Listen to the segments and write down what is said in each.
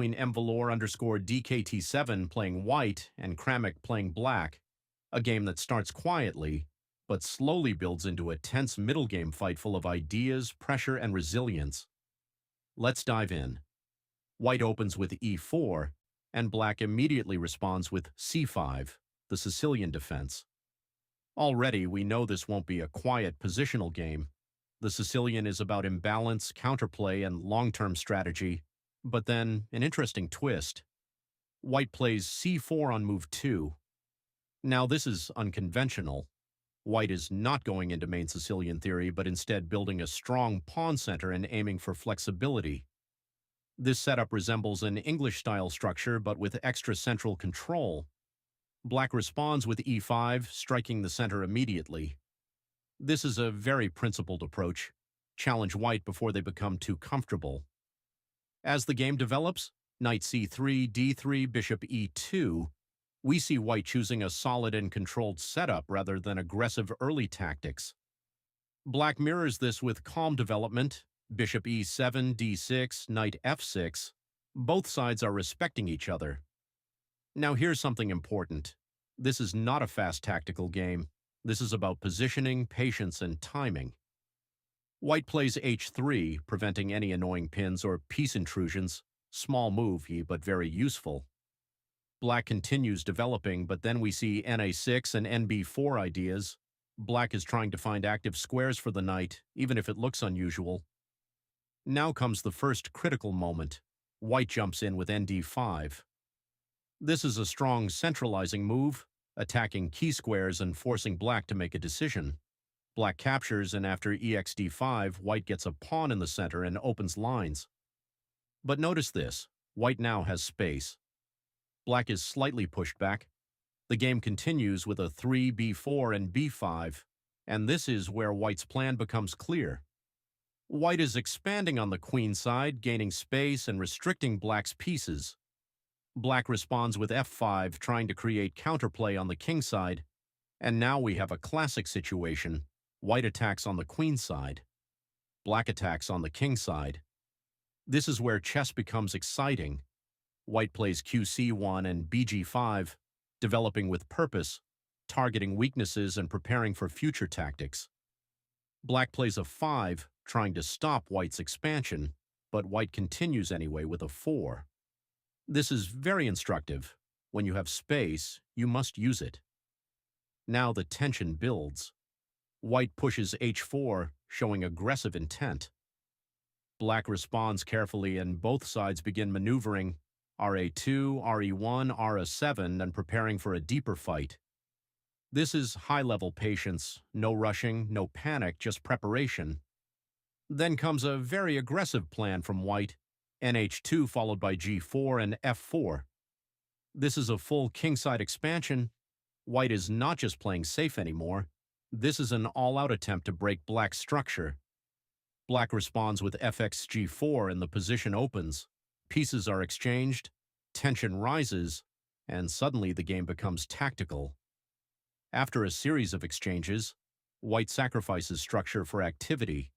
between mvalor_DKT7 playing white and Kramik playing black, a game that starts quietly, but slowly builds into a tense middle game fight full of ideas, pressure, and resilience. Let's dive in. White opens with e4, and black immediately responds with c5, the Sicilian defense. Already, we know this won't be a quiet positional game. The Sicilian is about imbalance, counterplay, and long-term strategy. But then, an interesting twist. White plays c4 on move 2. Now, this is unconventional. White is not going into main Sicilian theory, but instead building a strong pawn center and aiming for flexibility. This setup resembles an English-style structure, but with extra central control. Black responds with e5, striking the center immediately. This is a very principled approach. Challenge white before they become too comfortable. As the game develops, knight c3, d3, bishop e2, we see white choosing a solid and controlled setup rather than aggressive early tactics. Black mirrors this with calm development, bishop e7, d6, knight f6. Both sides are respecting each other. Now here's something important. This is not a fast tactical game. This is about positioning, patience, and timing. White plays h3, preventing any annoying pins or piece intrusions. Small move, but very useful. Black continues developing, but then we see na6 and nb4 ideas. Black is trying to find active squares for the knight, even if it looks unusual. Now comes the first critical moment. White jumps in with nd5. This is a strong centralizing move, attacking key squares and forcing black to make a decision. Black captures, and after exd5, white gets a pawn in the center and opens lines. But notice this, white now has space. Black is slightly pushed back. The game continues with a 3b4 and b5, and this is where white's plan becomes clear. White is expanding on the queen side, gaining space and restricting black's pieces. Black responds with f5, trying to create counterplay on the king side, and now we have a classic situation. White attacks on the queen side. Black attacks on the king side. This is where chess becomes exciting. White plays qc1 and bg5, developing with purpose, targeting weaknesses and preparing for future tactics. Black plays a 5, trying to stop white's expansion, but white continues anyway with a 4. This is very instructive. When you have space, you must use it. Now the tension builds. White pushes h4, showing aggressive intent. Black responds carefully, and both sides begin maneuvering ra2, re1, ra7, and preparing for a deeper fight. This is high-level patience, no rushing, no panic, just preparation. Then comes a very aggressive plan from white, nh2 followed by g4 and f4. This is a full kingside expansion. White is not just playing safe anymore. This is an all-out attempt to break black's structure. Black responds with fxg4 and the position opens. Pieces are exchanged, tension rises, and suddenly the game becomes tactical. After a series of exchanges, white sacrifices structure for activity.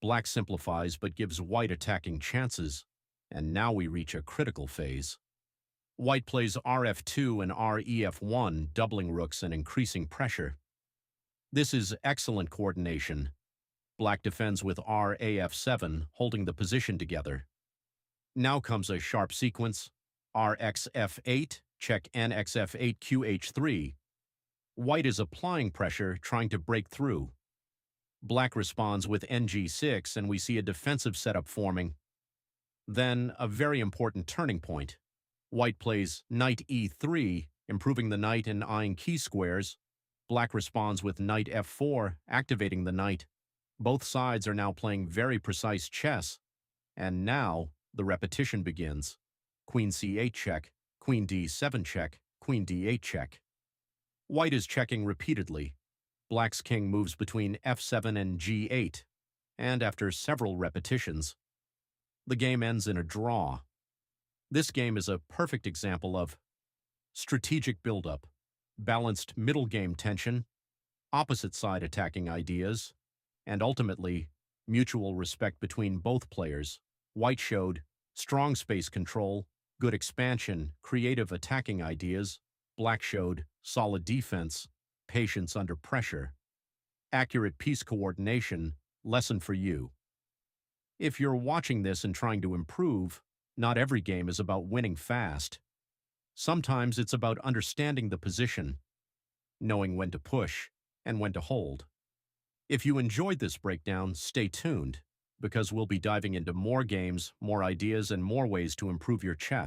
Black simplifies but gives white attacking chances. And now we reach a critical phase. White plays rf2 and ref1, doubling rooks and increasing pressure. This is excellent coordination. Black defends with raf7, holding the position together. Now comes a sharp sequence, rxf8, check nxf8 qh3. White is applying pressure, trying to break through. Black responds with ng6, and we see a defensive setup forming. Then, a very important turning point. White plays knight e3, improving the knight and eyeing key squares. Black responds with knight f4, activating the knight. Both sides are now playing very precise chess. And now, the repetition begins. Queen c8 check, queen d7 check, queen d8 check. White is checking repeatedly. Black's king moves between f7 and g8. And after several repetitions, the game ends in a draw. This game is a perfect example of strategic buildup, balanced middle game tension, opposite side attacking ideas, and ultimately, mutual respect between both players. White showed strong space control, Good expansion, creative attacking ideas. Black showed solid defense, patience under pressure. Accurate piece coordination, lesson for you. If you're watching this and trying to improve, not every game is about winning fast. Sometimes it's about understanding the position, knowing when to push and when to hold. If you enjoyed this breakdown, stay tuned, because we'll be diving into more games, more ideas, and more ways to improve your chess.